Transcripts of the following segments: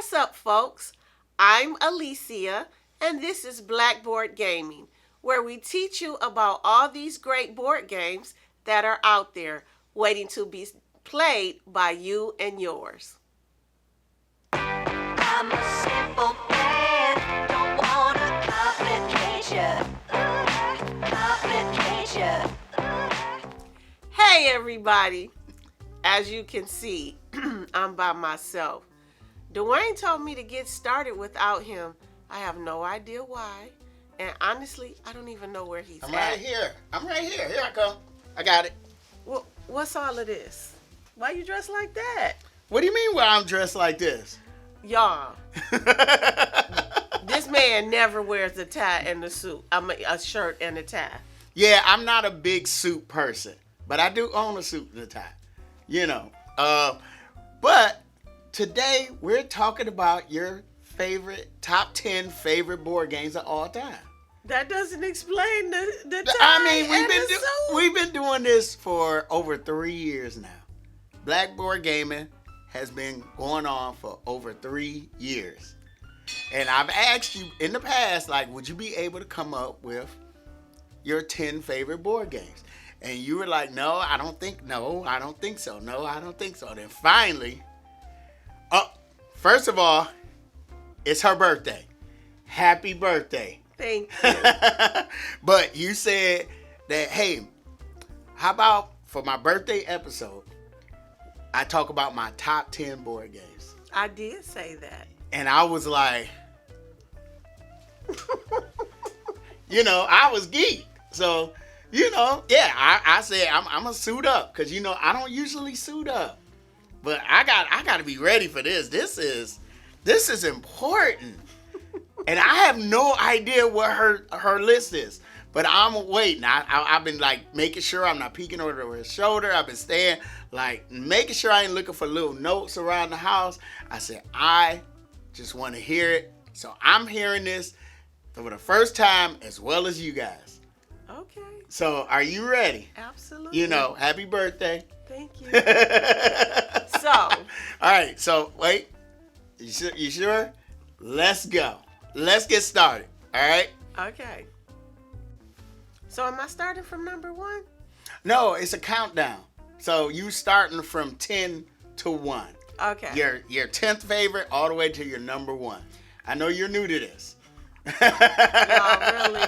What's up, folks? I'm Alicia, and this is Blackboard Gaming, where we teach you about all these great board games that are out there waiting to be played by you and yours. I'm a simple man, don't wanna complicate ya. Hey, everybody! As you can see, I'm by myself. Dwayne told me to get started without him. I have no idea why. And honestly, I don't even know where he's I'm at. right here. Here I come. I got it. Well, what's all of this? Why you dressed like that? What do you mean why I'm dressed like this? Y'all, this man never wears a tie and a suit. A shirt and a tie. Yeah, I'm not a big suit person, but I do own a suit and a tie. You know. But today we're talking about your top 10 favorite board games of all time. That doesn't explain the tie. I mean, suit. we've been doing this for over 3 years now. Blackboard Gaming has been going on for over 3 years. And I've asked you in the past, like, would you be able to come up with your 10 favorite board games? And you were like, no, I don't think so. Then finally, first of all, it's her birthday. Happy birthday. Thank you. But you said that, hey, how about for my birthday episode, I talk about my top 10 board games. I did say that. And I was like, I was geeked. So, I said I'm gonna suit up because I don't usually suit up, but I got to be ready for this. This is important, and I have no idea what her list is. But I'm waiting. I've been like making sure I'm not peeking over her shoulder. I've been staying like making sure I ain't looking for little notes around the house. I said I just want to hear it, so I'm hearing this for the first time as well as you guys. Okay. So, are you ready? Absolutely. Happy birthday. Thank you. So. All right. So, wait. You sure? Let's go. Let's get started. All right? Okay. So, am I starting from number 1? No, it's a countdown. So, you starting from 10 to 1. Okay. Your 10th favorite all the way to your number 1. I know you're new to this. No, really?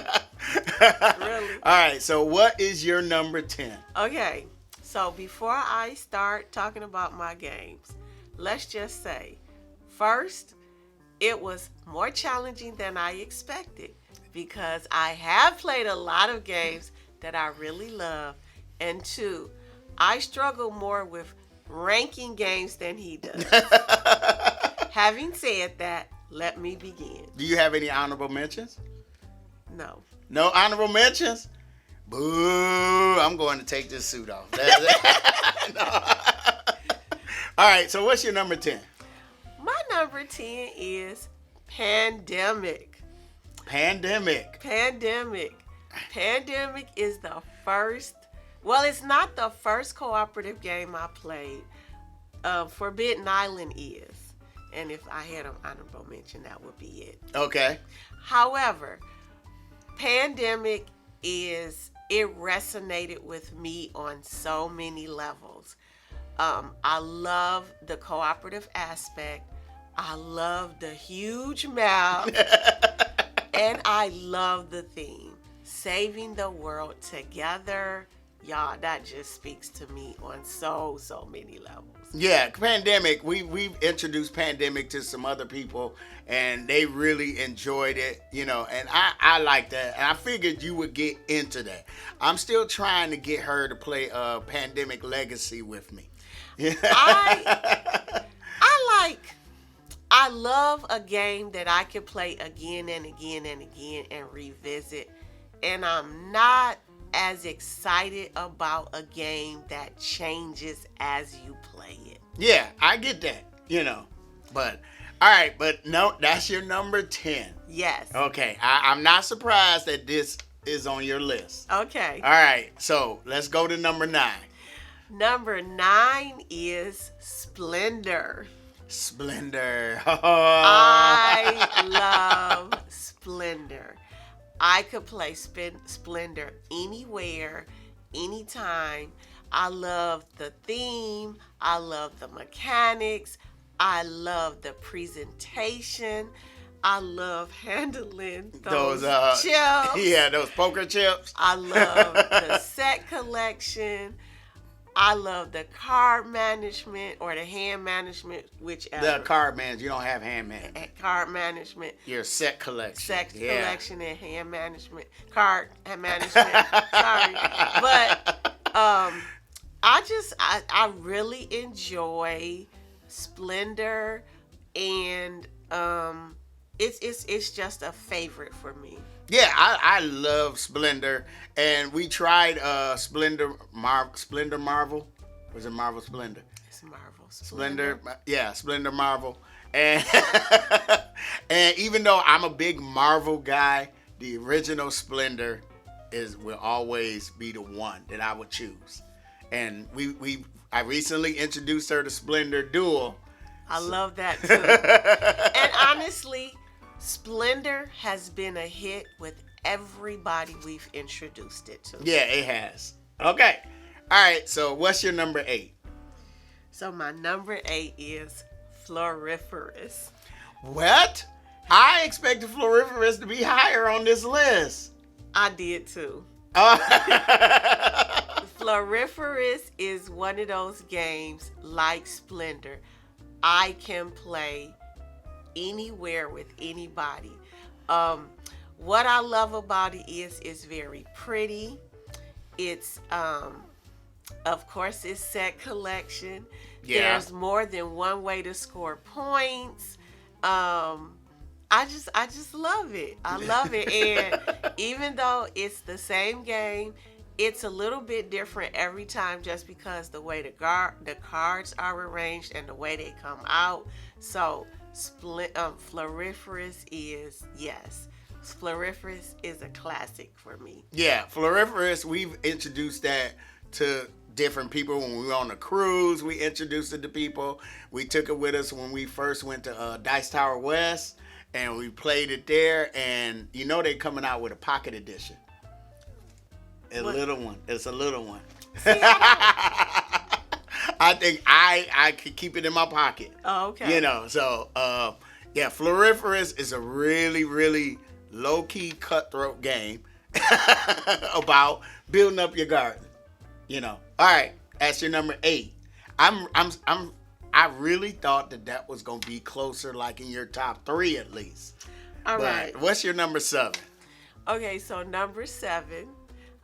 Really? All right, so what is your number 10? Okay, so before I start talking about my games, let's just say, first, it was more challenging than I expected because I have played a lot of games that I really love, and 2, I struggle more with ranking games than he does. Having said that, let me begin. Do you have any honorable mentions? No. No honorable mentions? Boo! I'm going to take this suit off. No. All right, so what's your number 10? My number 10 is Pandemic. Pandemic is the first, well, it's not the first cooperative game I played. Forbidden Island is. And if I had an honorable mention, that would be it. Okay. However, Pandemic it resonated with me on so many levels. I love the cooperative aspect. I love the huge map. And I love the theme. Saving the world together. Y'all, that just speaks to me on so many levels. Yeah, Pandemic, we've introduced Pandemic to some other people, and they really enjoyed it, and I like that, and I figured you would get into that. I'm still trying to get her to play Pandemic Legacy with me. I love a game that I can play again and again and again and revisit, and I'm not as excited about a game that changes as you play it. Yeah, I get that, but all right, but no, that's your number 10. Yes. Okay, I'm not surprised that this is on your list. Okay. All right, so let's go to number 9. Number 9 is Splendor. Splendor. I love Splendor. I could play Splendor anywhere, anytime. I love the theme. I love the mechanics. I love the presentation. I love handling those chips. Yeah, those poker chips. I love the set collection. I love the card management or the hand management, whichever. The card management. You don't have hand management. Card management. Your set collection. Set collection and hand management. Card and management. Sorry. But I really enjoy Splendor, and it's just a favorite for me. Yeah, I love Splendor, and we tried Splendor Marvel. Was it Marvel Splendor? It's Marvel Splendor, yeah, Splendor Marvel, and and even though I'm a big Marvel guy, the original Splendor will always be the one that I would choose. And I recently introduced her to Splendor Duel. I love that too. And honestly, Splendor has been a hit with everybody we've introduced it to. Yeah, it has. Okay. All right, so what's your number 8? So my number 8 is Floriferous. What? I expected Floriferous to be higher on this list. I did too. Floriferous is one of those games like Splendor. I can play anywhere with anybody. What I love about it is it's very pretty. It's of course it's set collection. Yeah. There's more than one way to score points. I just love it. I love it. And even though it's the same game, it's a little bit different every time just because the way the cards are arranged and the way they come out. So Floriferous is, yes. Floriferous is a classic for me. Yeah, Floriferous, we've introduced that to different people when we were on a cruise. We introduced it to people. We took it with us when we first went to Dice Tower West, and we played it there. And you know they're coming out with a pocket edition. Little one. It's a little one. See, I think I could keep it in my pocket. oh, okay. You know, so yeah, Floriferous is a really, really low-key cutthroat game about building up your garden. You know. All right, that's your number 8. I really thought that was gonna be closer, like in your top 3 at least. All right. What's your number 7? Okay, so number 7,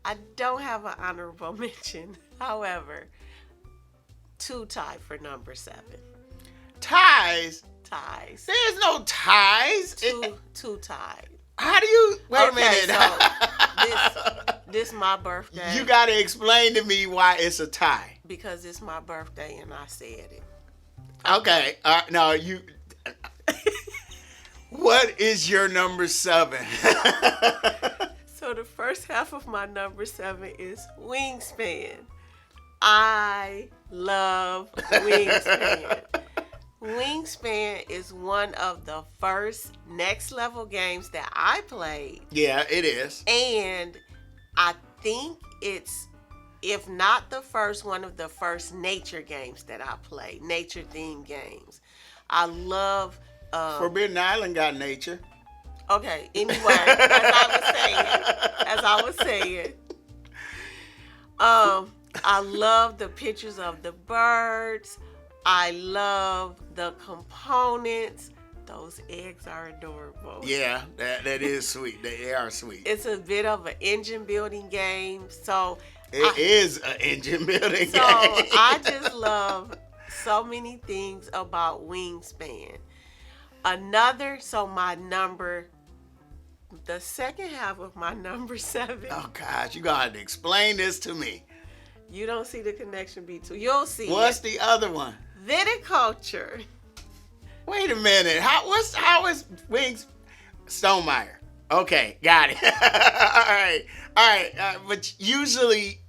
I don't have an honorable mention. However, 2 tied for number 7. Ties? Ties. There's no ties. 2 tied. How do you? Wait a minute. So this my birthday. You got to explain to me why it's a tie. Because it's my birthday and I said it. Okay. No, you. What is your number 7? So the first half of my number 7 is Wingspan. I love Wingspan. Wingspan is one of the first next level games that I played. Yeah, it is. And I think it's, if not the first, one of the first nature games that I played. Nature themed games. I love Forbidden Island got nature. Okay, anyway, as I was saying, I love the pictures of the birds. I love the components. Those eggs are adorable. Yeah, that is sweet. They are sweet. It's a bit of an engine building game. So it is an engine building game. So I just love so many things about Wingspan. The second half of my number 7. Oh gosh, you gotta explain this to me. You don't see the connection between. You'll see. What's the other one? Viticulture. Wait a minute. How is Wings Stonemeyer? Okay, got it. All right. But usually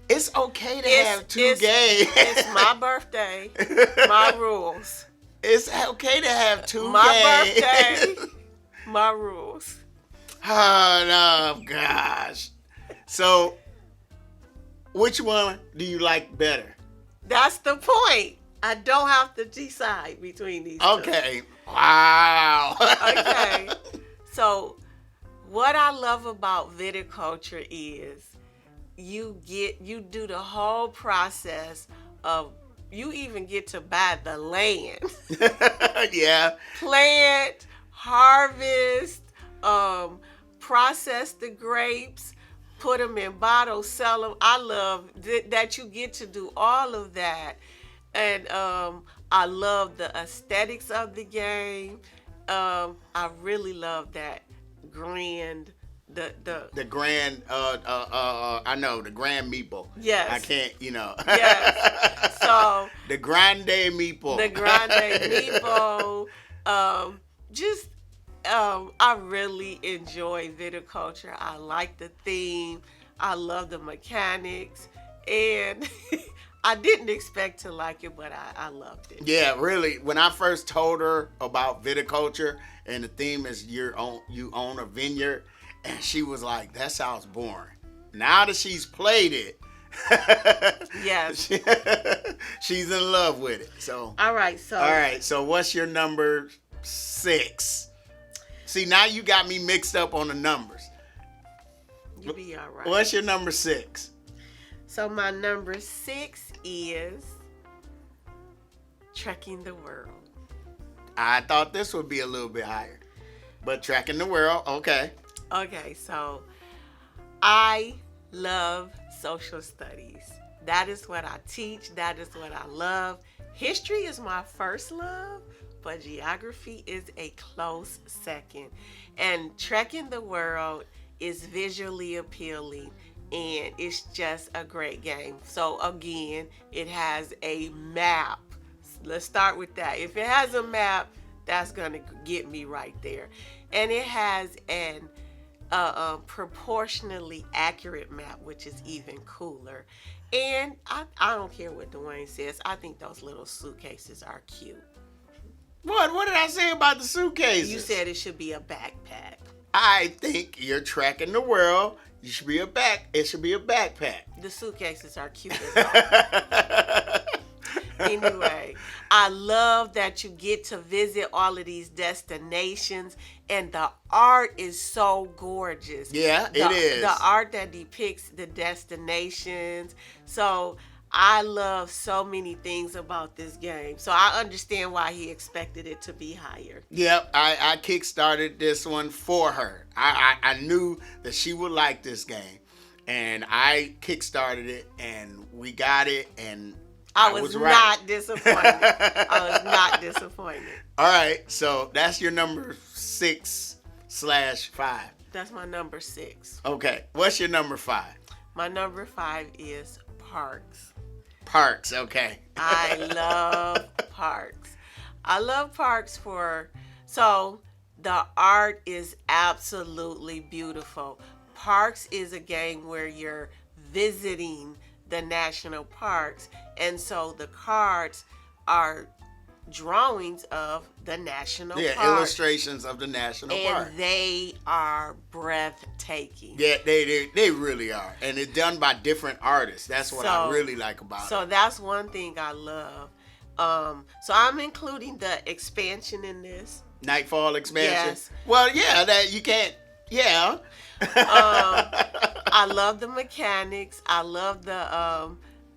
It's okay to It's- have two it's- games. It's my birthday. My rules. It's okay to have two My games. birthday. My rules. Oh, no, gosh. So, which one do you like better? That's the point. I don't have to decide between these two. Okay. Wow. Okay. So, what I love about viticulture is you do the whole process of, you even get to buy the land. Yeah. Plant, harvest, process the grapes, put them in bottles, sell them. I love that you get to do all of that. And I love the aesthetics of the game. I really love that grand, The grand, I know, the grand meeple. Yes. I can't, Yes. So the grande meeple. the grande meepo. I really enjoy viticulture. I like the theme. I love the mechanics, and I didn't expect to like it, but I loved it. Yeah, really. When I first told her about viticulture and the theme is you own a vineyard, and she was like, "That sounds boring." Now that she's played it, Yes. she's in love with it. So, All right. So. all right. So, what's your number 6? See, now you got me mixed up on the numbers. You be all right. What's your number 6? So my number 6 is Trekking the World. I thought this would be a little bit higher, but Trekking the World, okay. Okay, so I love social studies. That is what I teach. That is what I love. History is my first love, but geography is a close second. And Trekking the World is visually appealing, and it's just a great game. So again, it has a map. Let's start with that. If it has a map, that's gonna get me right there. And it has an proportionally accurate map, which is even cooler. And I don't care what Dwayne says. I think those little suitcases are cute. What did I say about the suitcases? You said it should be a backpack. I think you're tracking the world. It should be a backpack. The suitcases are cute. Anyway, I love that you get to visit all of these destinations, and the art is so gorgeous. Yeah, it is. The art that depicts the destinations. So I love so many things about this game. So I understand why he expected it to be higher. Yep, I kickstarted this one for her. I knew that she would like this game, and I kickstarted it, and we got it, and I was right. not disappointed. I was not disappointed. All right, so that's your number 6/5. That's my number 6. Okay, what's your number 5? My number 5 is parks. Parks, okay. I love parks. I love parks so the art is absolutely beautiful. Parks is a game where you're visiting the national parks, and so the cards are drawings of the national Yeah, park. illustrations of the national park. And they are breathtaking. Yeah, they really are, and it's done by different artists. That's what I really like about it. So that's one thing I love. So I'm including the expansion in this. Nightfall expansion. Yes. Well, yeah, that you can't. Yeah. I love the mechanics. I love the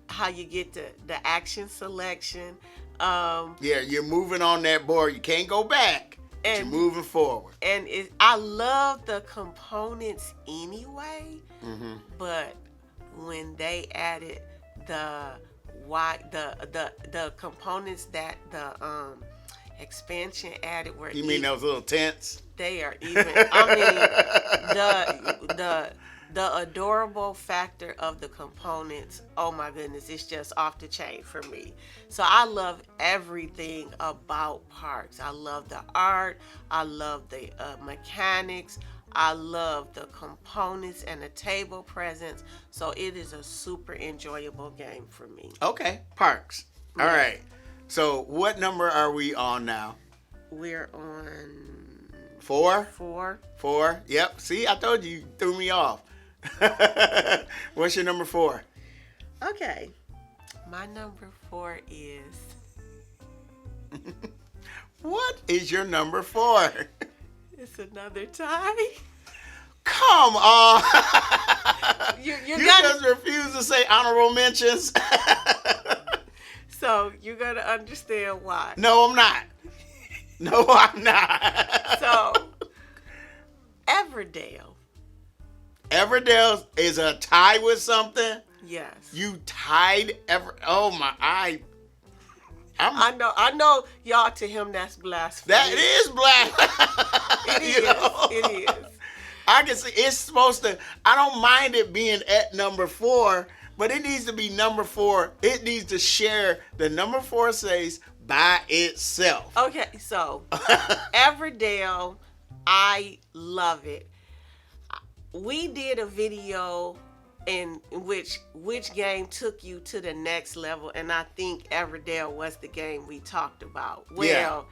how you get the action selection. Yeah, you're moving on that board. You can't go back. But you're And- moving forward. And I love the components anyway. Mm-hmm. But when they added the components that the expansion added, where You mean those little tents? they are even. I mean, the adorable factor of the components. Oh my goodness, it's just off the chain for me. So I love everything about parks. I love the art. I love the mechanics. I love the components and the table presence. So it is a super enjoyable game for me. Okay, Parks. All right. So what number are we on now? We're on 4? 4. 4. Yep. See, I told you threw me off. What's your number 4? Okay. My number 4 is... What is your number 4? It's another tie. Come on. You You got just refuse to say honorable mentions. So you're gonna understand why. No, I'm not. No, I'm not. So Everdale. Everdale is a tie with something. Yes. You tied Oh my! I know, y'all. To him, that's blasphemy. That is black. It is. It is. I can see it's supposed to. I don't mind it being at number 4, but it needs to be number 4. It needs to share the number 4 says by itself. Okay, so Everdale, I love it. We did a video in which game took you to the next level, and I think Everdale was the game we talked about. Well,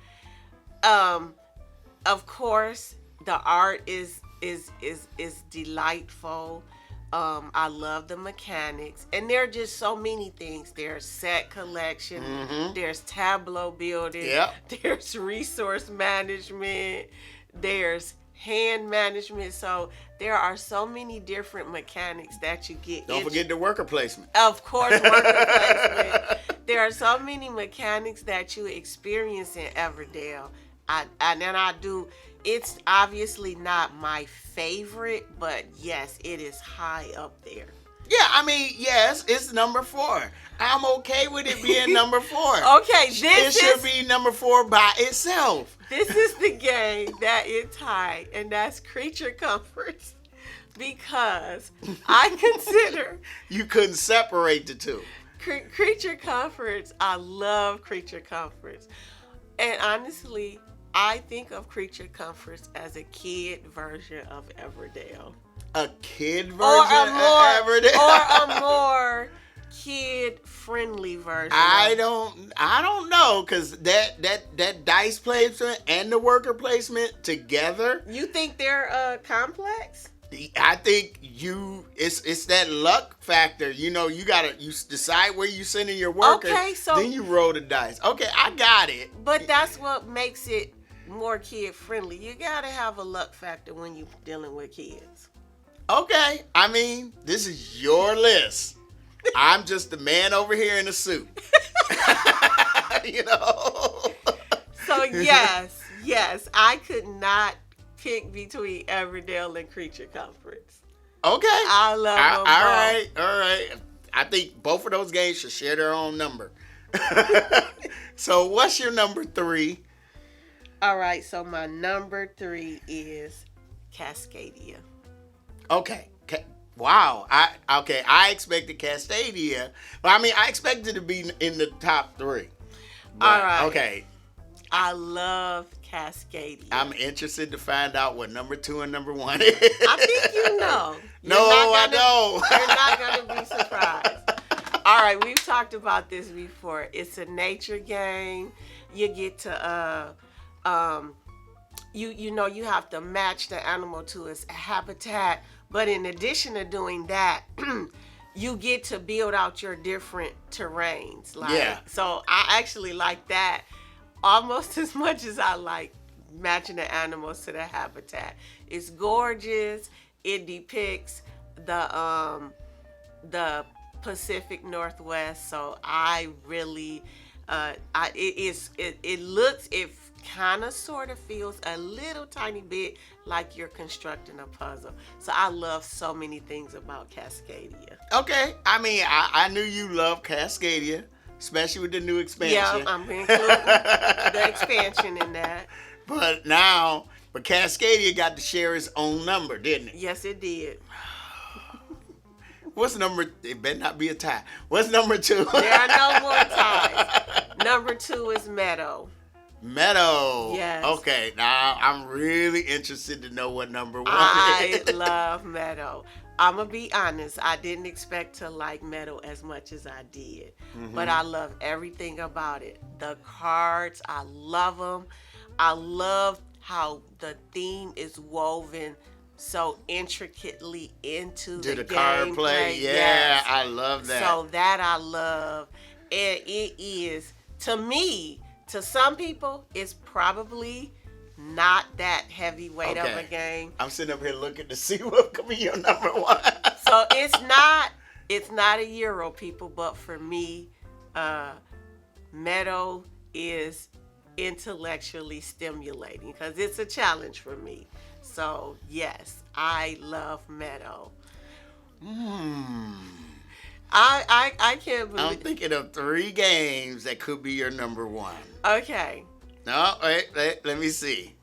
of course, the art is delightful. I love the mechanics, and there are just so many things. There's set collection, there's tableau building, there's resource management, there's hand management. So there are so many different mechanics that you get. Don't forget the worker placement. Of course, worker placement. There are so many mechanics that you experience in Everdale. I do. It's obviously not my favorite, but yes, it is high up there. Yeah, I mean, yes, it's number 4. I'm okay with it being number 4. Okay, It should be number 4 by itself. This is the game that it tied, and that's Creature Comforts, because I consider You couldn't separate the two. Creature Comforts. I love Creature Comforts, and honestly, I think of Creature Comforts as a kid version of Everdale. A kid version Or of Everdale? or a more kid-friendly version. I don't know, because that dice placement and the worker placement together, You think they're complex? I think it's that luck factor. You decide where you sending your worker. Okay, so- then you roll the dice. Okay, I got it. But that's what makes it more kid-friendly. You gotta have a luck factor when you're dealing with kids. Okay, I mean, this is your list. I'm just the man over here in the suit. So yes, I could not pick between Everdale and Creature Comforts. Okay. I love them both. All right. I think both of those games should share their own number. So what's your number 3? All right, so my number 3 is Cascadia. Okay. Wow. I expected Cascadia. But I mean, I expected it to be in the top 3. But, All right. Okay. I love Cascadia. I'm interested to find out what number 2 and number 1 is. I think you know. I don't. You're not going to be surprised. All right, we've talked about this before. It's a nature game. You get to you have to match the animal to its habitat, but in addition to doing that, you get to build out your different terrains. So I actually like that almost as much as I like matching the animals to the habitat. It's gorgeous. It depicts the Pacific Northwest, so I really it kind of sort of feels a little tiny bit like you're constructing a puzzle. So I love so many things about Cascadia. Okay. I mean, I knew you loved Cascadia, especially with the new expansion. Yeah, I'm including the expansion in that. But Cascadia got to share its own number, didn't it? Yes, it did. What's number? It better not be a tie. What's number 2? There are no more ties. Number 2 is Meadow. Meadow. Yes. Okay, now I'm really interested to know what number 1 I is. love Meadow. I'm going to be honest. I didn't expect to like Meadow as much as I did. But I love everything about it. The cards, I love them. I love how the theme is woven so intricately into To the gameplay. card play. Yeah, Yes. I love that. So that I love. And it is, to me, to some people, it's probably not that heavyweight of a game. I'm sitting up here looking to see what could be your number 1. So it's not a Euro, people, but for me, Meadow is intellectually stimulating because it's a challenge for me. So yes, I love Meadow. I can't believe. I'm thinking of 3 games that could be your number 1. Okay. No, wait, let me see.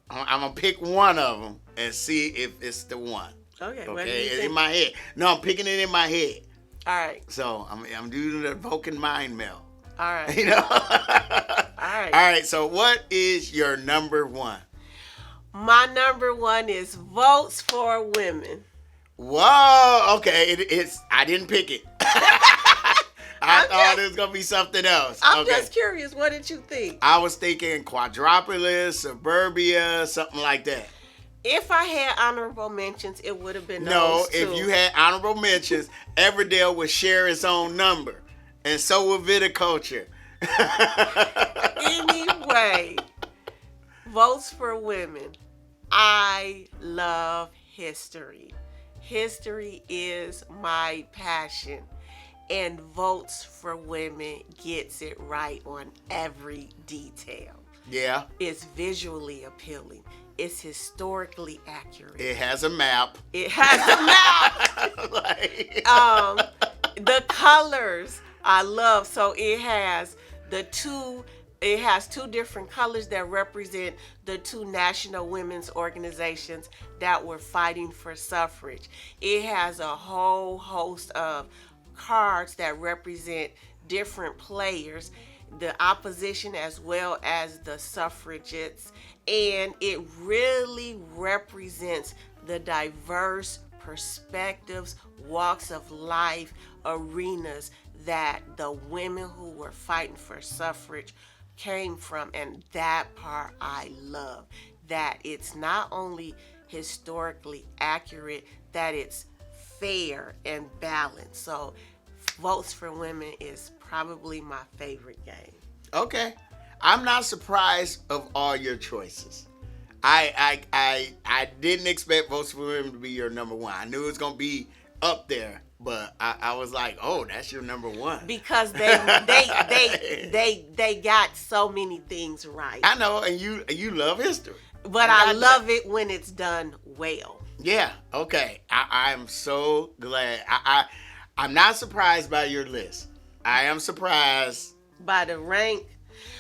I'm going to pick one of them and see if it's the one. Okay. What do Okay, you it's think? in my head. No, I'm picking it in my head. All right. So I'm doing the Vulcan mind meld. All right. You know? All right. All right, so what is your number 1? My number 1 is Votes for Women. Whoa, okay, it's I didn't pick it. I thought it was going to be something else. I'm Okay. just curious. What did you think? I was thinking Quadropolis, Suburbia, something like that. If I had honorable mentions, it would have been No, those two. if you had honorable mentions, Everdale would share its own number. And so would Viticulture. Anyway, Votes for Women. I love history. History is my passion. And Votes for Women gets it right on every detail. Yeah, It's visually appealing. It's historically accurate. it has a map. It has a map. Like- The colors I love. So it has two different colors that represent the 2 national women's organizations that were fighting for suffrage. It has a whole host of cards that represent different players, the opposition as well as the suffragettes, and it really represents the diverse perspectives, walks of life, arenas that the women who were fighting for suffrage came from. And that part I love, that it's not only historically accurate, that it's fair and balanced. So Votes for Women is probably my favorite game. Okay. I'm not surprised of all your choices. I didn't expect Votes for Women to be your number 1. I knew it was gonna be up there, but I was like, oh, that's your number 1. Because they got so many things right. I know, and you love history. But I love it when it's done well. Yeah. Okay. I'm so glad. I'm not surprised by your list. I am surprised. By the rank.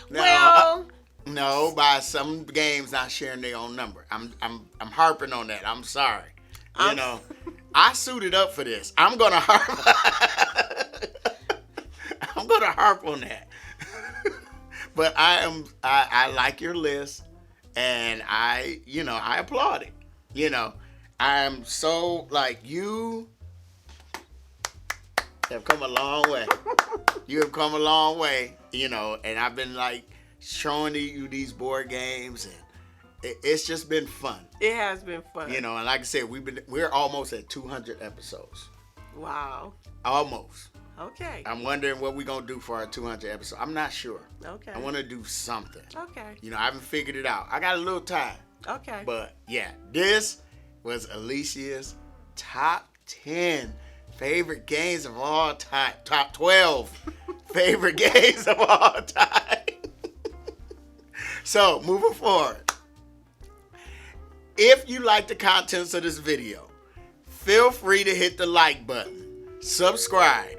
No, Well, No, by some games not sharing their own number. I'm harping on that. I'm sorry. You know, I suited up for this. I'm gonna harp. I'm gonna harp on that. But I like your list, and I applaud it. You know, I'm so like you have come a long way. You have come a long way, you know, and I've been like showing you these board games, and it's just been fun. it has been fun. You know, and like I said, we're almost at 200 episodes. Wow. Almost. Okay. I'm wondering what we're going to do for our 200 episode. I'm not sure. Okay. I want to do something. Okay. You know, I haven't figured it out. I got a little time. Okay. But yeah, this was Alicia's top 10 favorite games of all time. Top 12 favorite games of all time. So, moving forward. If you like the contents of this video, feel free to hit the like button. Subscribe.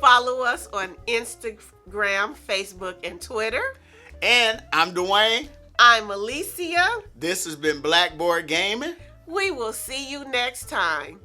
Follow us on Instagram, Facebook, and Twitter. And I'm Dwayne. I'm Alicia. This has been Blackboard Gaming. We will see you next time.